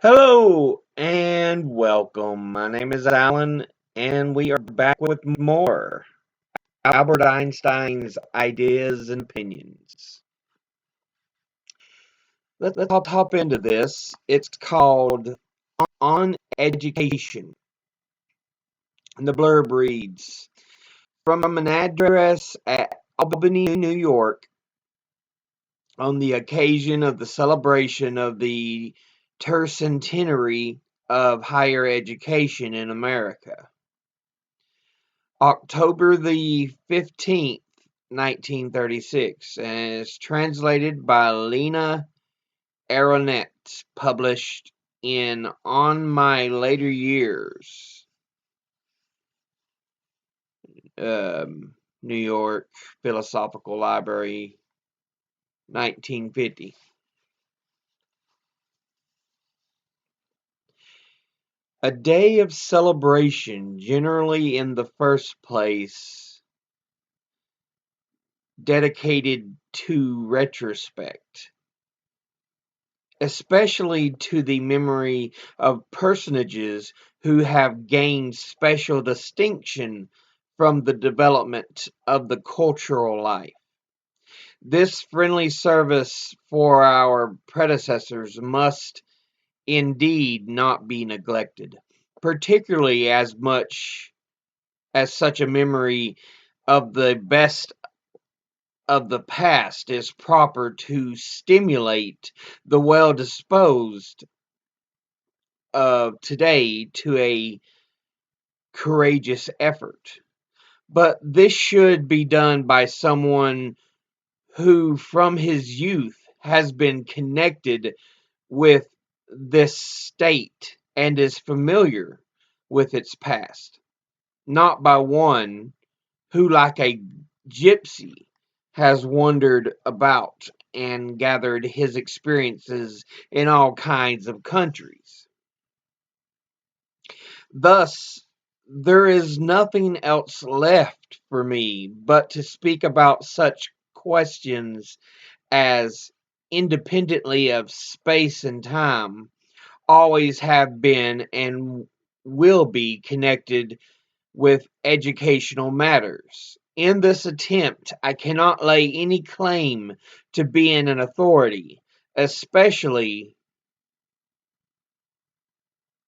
Hello and welcome. My name is Alan, and we are back with more Albert Einstein's ideas and opinions. Let's hop into this. It's called On Education. And the blurb reads from an address at Albany, New York, on the occasion of the celebration of the tercentenary of higher education in America. October the 15th, 1936, and is translated by Lena Aronet, published in On My Later Years, New York Philosophical Library, 1950. A day of celebration, generally in the first place dedicated to retrospect, especially to the memory of personages who have gained special distinction from the development of the cultural life. This friendly service for our predecessors must indeed not be neglected, particularly as much as such a memory of the best of the past is proper to stimulate the well disposed of today to a courageous effort. But this should be done by someone who, from his youth, has been connected with this state and is familiar with its past, not by one who, like a gypsy, has wandered about and gathered his experiences in all kinds of countries. Thus, there is nothing else left for me but to speak about such questions as, independently of space and time, always have been and will be connected with educational matters. In this attempt, I cannot lay any claim to being an authority, especially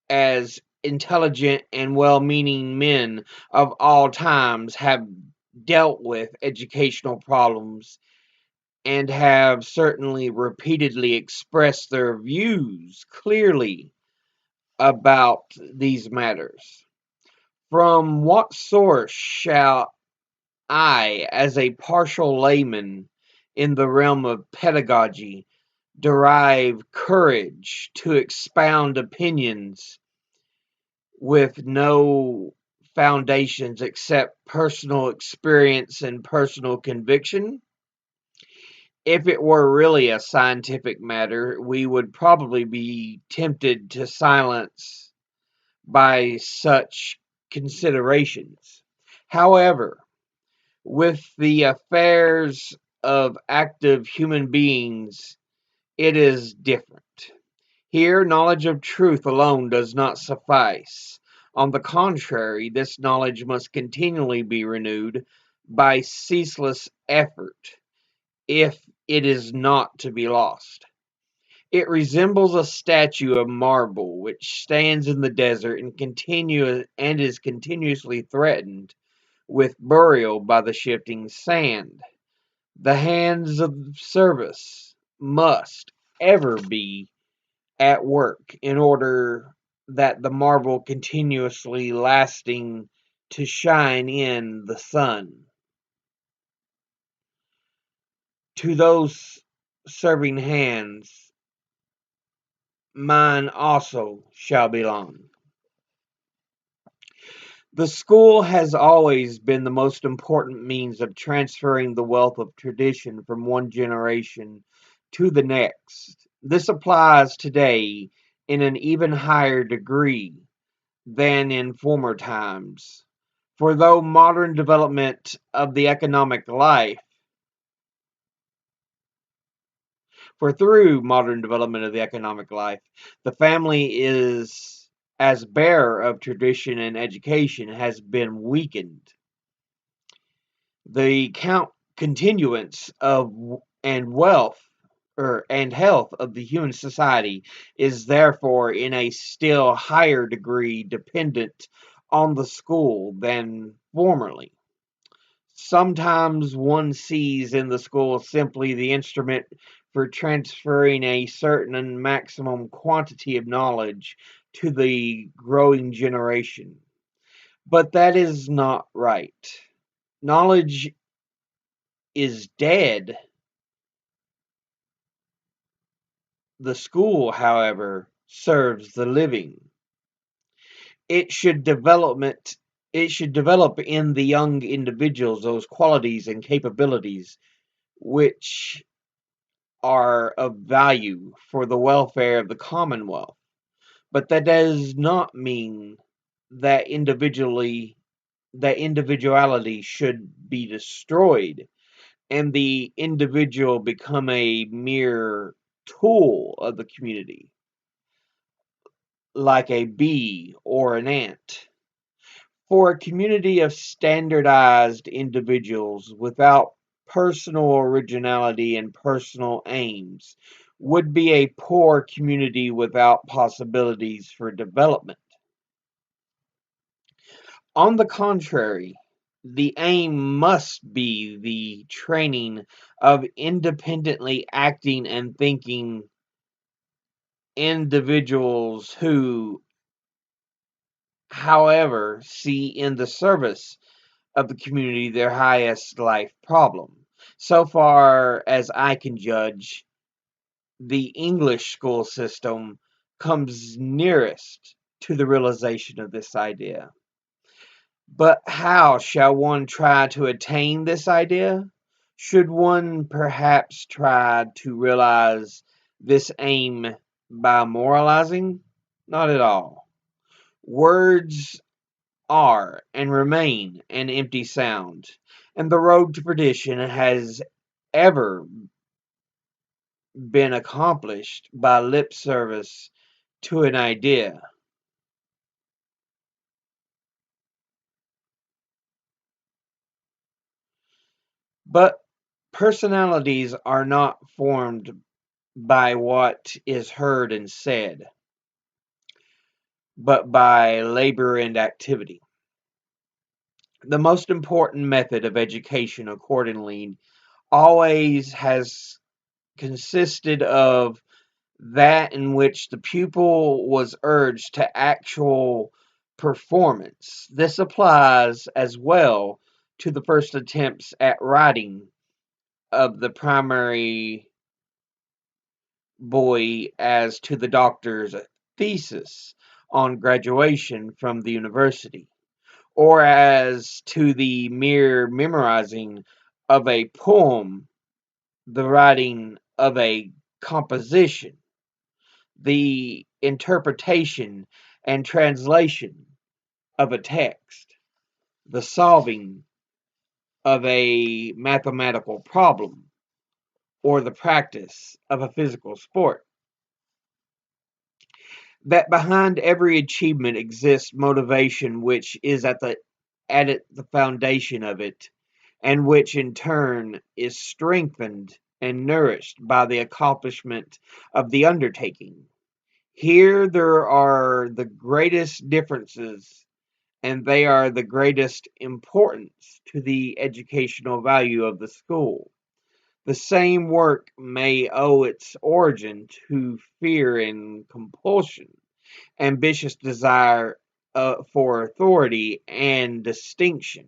as intelligent and well-meaning men of all times have dealt with educational problems and have certainly repeatedly expressed their views clearly about these matters. From what source shall I, as a partial layman in the realm of pedagogy, derive courage to expound opinions with no foundations except personal experience and personal conviction? If it were really a scientific matter, we would probably be tempted to silence by such considerations. However, with the affairs of active human beings, it is different. Here, knowledge of truth alone does not suffice. On the contrary, this knowledge must continually be renewed by ceaseless effort if it is not to be lost. It resembles a statue of marble which stands in the desert and is continuously threatened with burial by the shifting sand. The hands of service must ever be at work in order that the marble continuously lasting to shine in the sun. To those serving hands, mine also shall belong. The school has always been the most important means of transferring the wealth of tradition from one generation to the next. This applies today in an even higher degree than in former times. For though modern development of the economic life For through modern development of the economic life, the family is, as bearer of tradition and education, has been weakened. The continuance of and wealth and health of the human society is therefore in a still higher degree dependent on the school than formerly. Sometimes one sees in the school simply the instrument for transferring a certain maximum quantity of knowledge to the growing generation. But that is not right. Knowledge is dead. The school, however, serves the living. It should development it should develop in the young individuals those qualities and capabilities which are of value for the welfare of the commonwealth. But that does not mean that individuality should be destroyed and the individual become a mere tool of the community, like a bee or an ant. For a community of standardized individuals without personal originality and personal aims would be a poor community without possibilities for development. On the contrary, the aim must be the training of independently acting and thinking individuals who, however, see in the service of the community their highest life problem. So far as I can judge, the English school system comes nearest to the realization of this idea. But how shall one try to attain this idea? Should one perhaps try to realize this aim by moralizing? Not at all. Words are and remain an empty sound, and the road to perdition has ever been accomplished by lip service to an idea. But personalities are not formed by what is heard and said, but by labor and activity. The most important method of education, accordingly, always has consisted of that in which the pupil was urged to actual performance. This applies as well to the first attempts at writing of the primary boy as to the doctor's thesis on graduation from the university, or as to the mere memorizing of a poem, the writing of a composition, the interpretation and translation of a text, the solving of a mathematical problem, or the practice of a physical sport. That behind every achievement exists motivation which is the foundation of it, and which in turn is strengthened and nourished by the accomplishment of the undertaking. Here there are the greatest differences, and they are the greatest importance to the educational value of the school. The same work may owe its origin to fear and compulsion, ambitious desire for authority and distinction,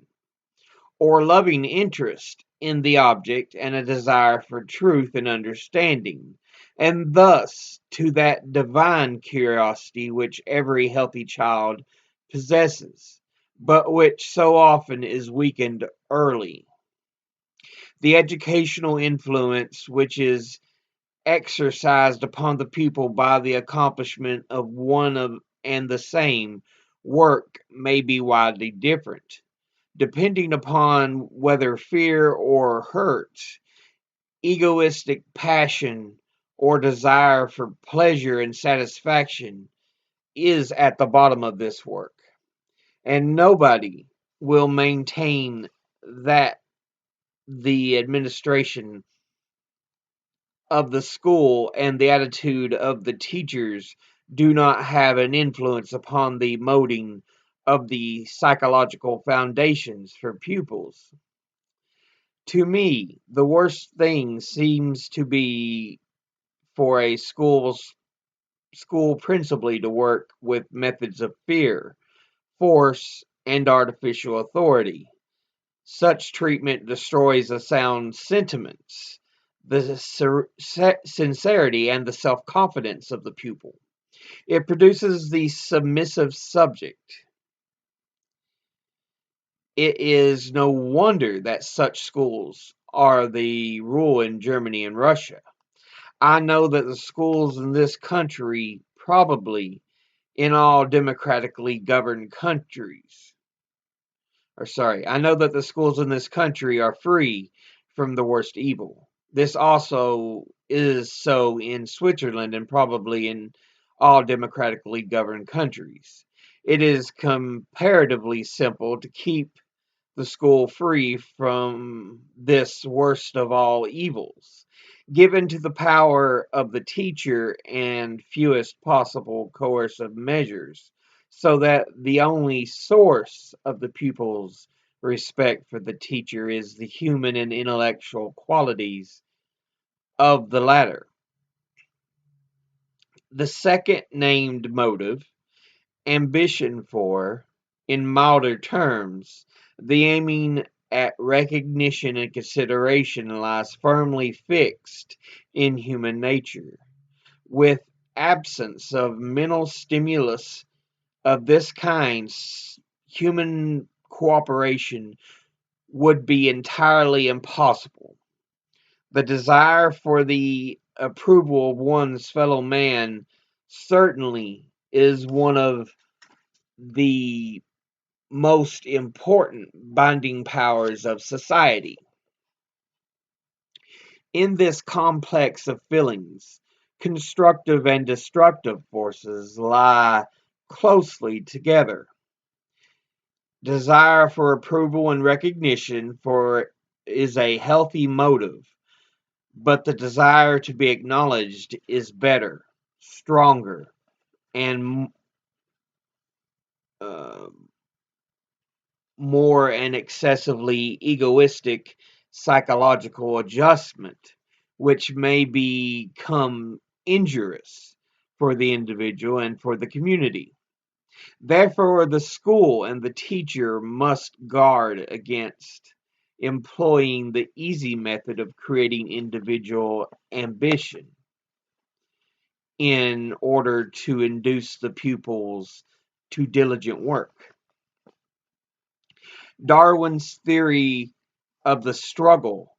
or loving interest in the object and a desire for truth and understanding, and thus to that divine curiosity which every healthy child possesses, but which so often is weakened early. The educational influence which is exercised upon the pupil by the accomplishment of one of and the same work may be widely different, depending upon whether fear or hurt, egoistic passion or desire for pleasure and satisfaction is at the bottom of this work. And nobody will maintain that the administration of the school and the attitude of the teachers do not have an influence upon the molding of the psychological foundations for pupils. To me, the worst thing seems to be for a school principally to work with methods of fear, force, and artificial authority. Such treatment destroys the sound sentiments, the sincerity, and the self confidence of the pupil. It produces the submissive subject. It is no wonder that such schools are the rule in Germany and Russia. I know that the schools in this country, probably in all democratically governed countries, I know that the schools in this country are free from the worst evil. This also is so in Switzerland and probably in all democratically governed countries. It is comparatively simple to keep the school free from this worst of all evils, given to the power of the teacher and fewest possible coercive measures, so that the only source of the pupil's respect for the teacher is the human and intellectual qualities of the latter. The second named motive, ambition for, in milder terms, the aiming at recognition and consideration lies firmly fixed in human nature. With absence of mental stimulus of this kind, human cooperation would be entirely impossible. The desire for the approval of one's fellow man certainly is one of the most important binding powers of society. In this complex of feelings, constructive and destructive forces lie closely together. Desire for approval and recognition for is a healthy motive, but the desire to be acknowledged is better, stronger, and uh, more an excessively egoistic psychological adjustment, which may become injurious for the individual and for the community. Therefore, the school and the teacher must guard against employing the easy method of creating individual ambition in order to induce the pupils to diligent work. Darwin's theory of the struggle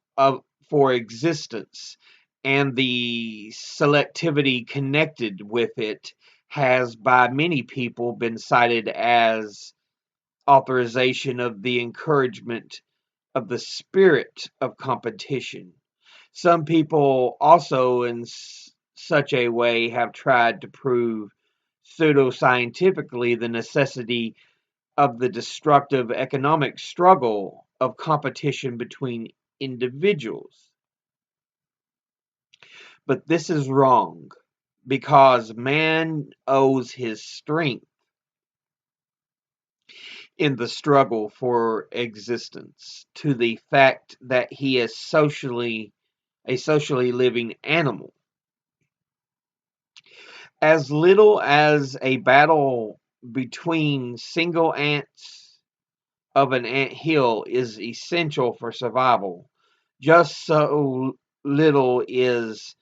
for existence and the selectivity connected with it has by many people been cited as authorization of the encouragement of the spirit of competition. Some people also in such a way have tried to prove pseudoscientifically the necessity of the destructive economic struggle of competition between individuals. But this is wrong because man owes his strength in the struggle for existence to the fact that he is a socially living animal. As little as a battle between single ants of an ant hill is essential for survival, just so little is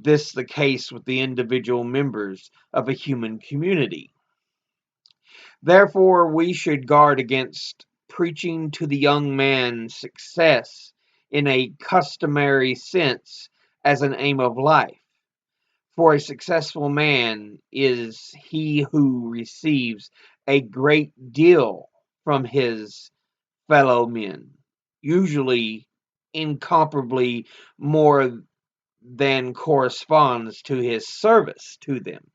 this the case with the individual members of a human community. Therefore, we should guard against preaching to the young man success in a customary sense as an aim of life. For a successful man is he who receives a great deal from his fellow men, usually incomparably more than corresponds to his service to them.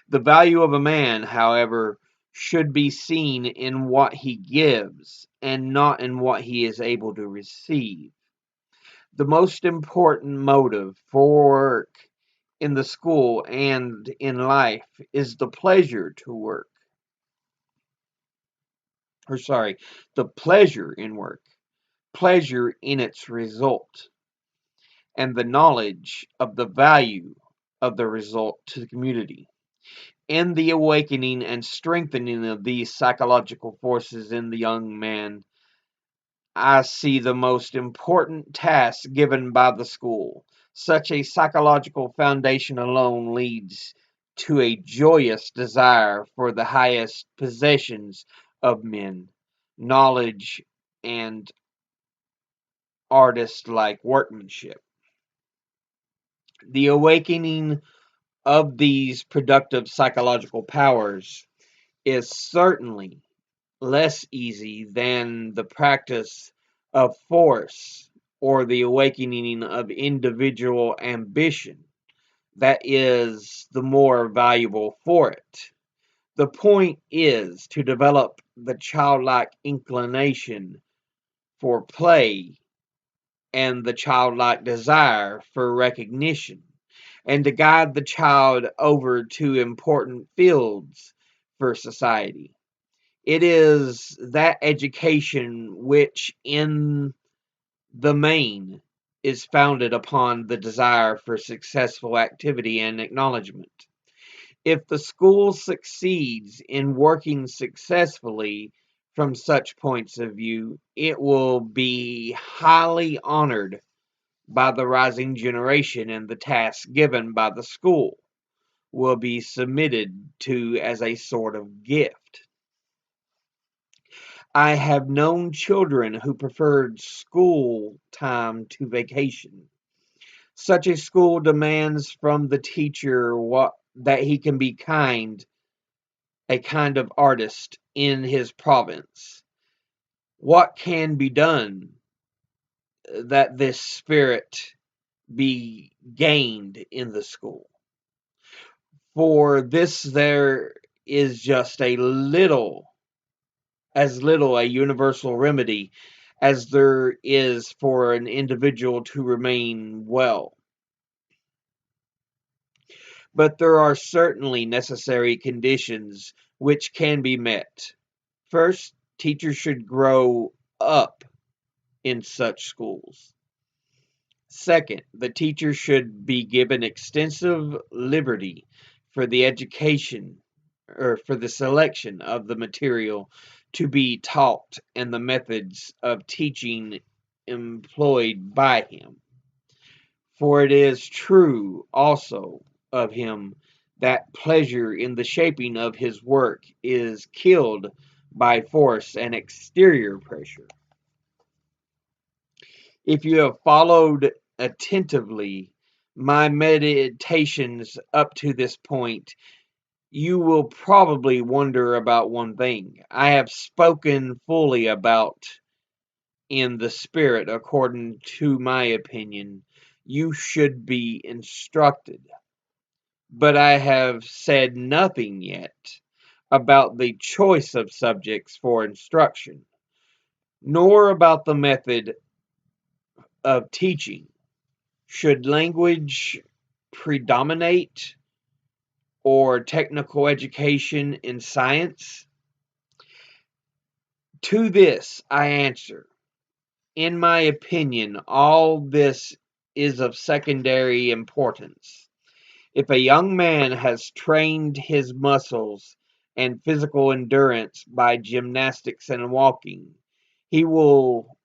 The value of a man, however, should be seen in what he gives and not in what he is able to receive. The most important motive for work in the school and in life is the pleasure to work. Or sorry, the pleasure in work, pleasure in its result, and the knowledge of the value of the result to the community. In the awakening and strengthening of these psychological forces in the young man, I see the most important task given by the school. Such a psychological foundation alone leads to a joyous desire for the highest possessions of men, knowledge, and artist like workmanship. The awakening of these productive psychological powers is certainly less easy than the practice of force or the awakening of individual ambition. That is the more valuable for it. The point is to develop the childlike inclination for play and the childlike desire for recognition, and to guide the child over to important fields for society. It is that education which, in the main, is founded upon the desire for successful activity and acknowledgement. If the school succeeds in working successfully from such points of view, it will be highly honored by the rising generation, and the task given by the school will be submitted to as a sort of gift. I have known children who preferred school time to vacation. Such a school demands from the teacher that he can be a kind of artist in his province. What can be done that this spirit be gained in the school? For this there is just as little a universal remedy as there is for an individual to remain well. But there are certainly necessary conditions which can be met. First, teachers should grow up in such schools. Second, the teacher should be given extensive liberty for the education or for the selection of the material to be taught and the methods of teaching employed by him. For it is true also of him that pleasure in the shaping of his work is killed by force and exterior pressure. If you have followed attentively my meditations up to this point, you will probably wonder about one thing. I have spoken fully about in the spirit, according to my opinion, you should be instructed. But I have said nothing yet about the choice of subjects for instruction, nor about the method of teaching. Should language predominate or technical education in science? To this I answer, in my opinion, all this is of secondary importance. If a young man has trained his muscles and physical endurance by gymnastics and walking, he will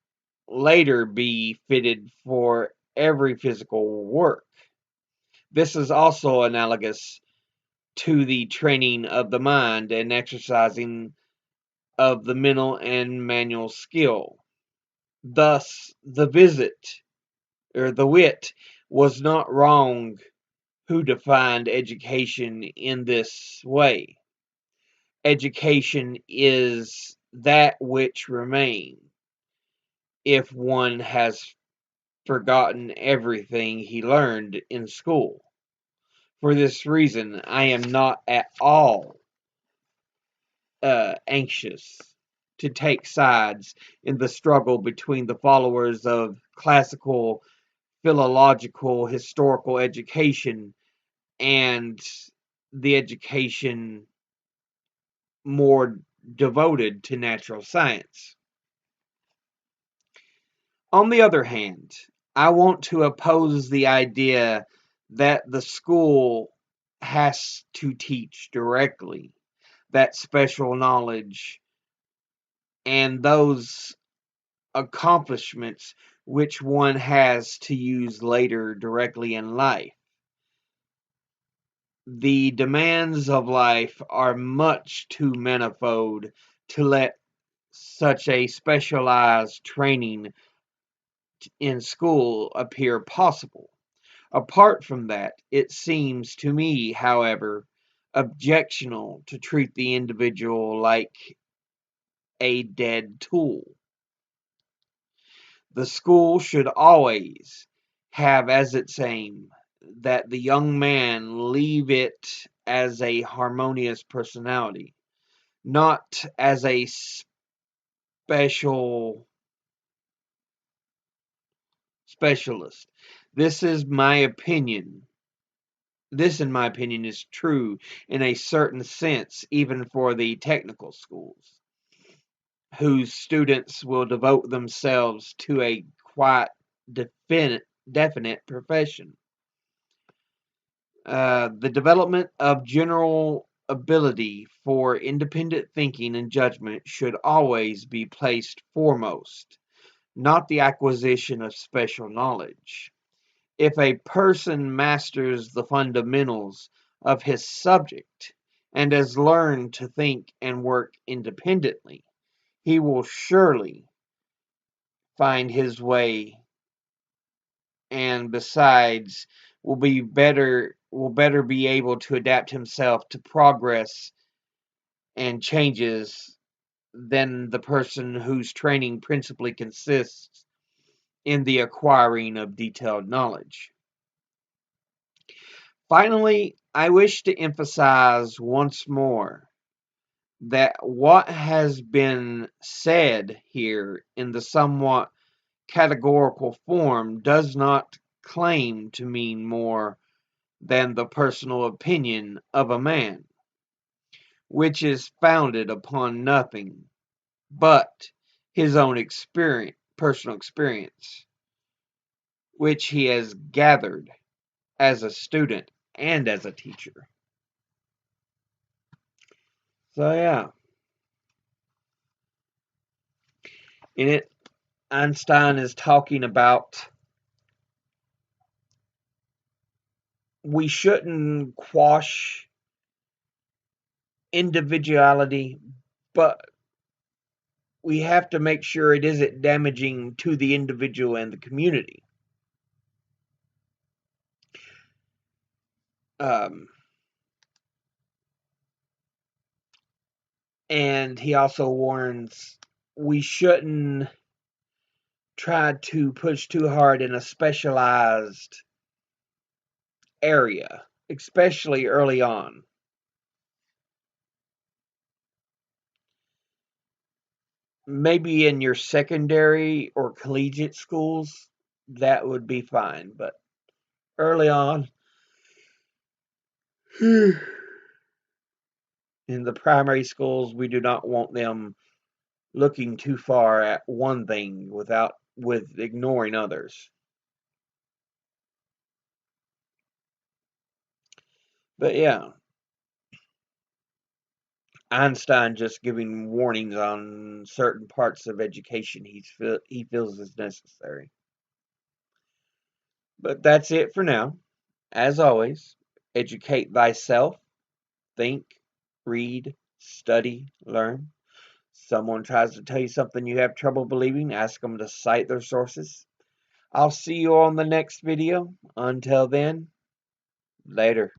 later be fitted for every physical work. This is also analogous to the training of the mind and exercising of the mental and manual skill. Thus, the wit was not wrong who defined education in this way. Education is that which remains if one has forgotten everything he learned in school. For this reason, I am not at all anxious to take sides in the struggle between the followers of classical, philological, historical education and the education more devoted to natural science. On the other hand, I want to oppose the idea that the school has to teach directly that special knowledge and those accomplishments which one has to use later directly in life. The demands of life are much too manifold to let such a specialized training in school appear possible. Apart from that, it seems to me, however, objectionable to treat the individual like a dead tool. The school should always have as its aim that the young man leave it as a harmonious personality, not as a specialist. This is my opinion. This, in my opinion, is true in a certain sense, even for the technical schools, whose students will devote themselves to a quite definite profession. The development of general ability for independent thinking and judgment should always be placed foremost, not the acquisition of special knowledge. If a person masters the fundamentals of his subject and has learned to think and work independently, he will surely find his way, and besides will better be able to adapt himself to progress and changes than the person whose training principally consists in the acquiring of detailed knowledge. Finally, I wish to emphasize once more that what has been said here in the somewhat categorical form does not claim to mean more than the personal opinion of a man, which is founded upon nothing but his own personal experience, which he has gathered as a student and as a teacher. So yeah, in it, Einstein is talking about we shouldn't quash individuality, but we have to make sure it isn't damaging to the individual and the community. Um, and he also warns we shouldn't try to push too hard in a specialized area, especially early on. Maybe in your secondary or collegiate schools, that would be fine, but early on, in the primary schools, we do not want them looking too far at one thing with ignoring others. But yeah, Einstein just giving warnings on certain parts of education he feels is necessary. But that's it for now. As always, educate thyself, think, read, study, learn. Someone tries to tell you something you have trouble believing, ask them to cite their sources. I'll see you on the next video. Until then, later.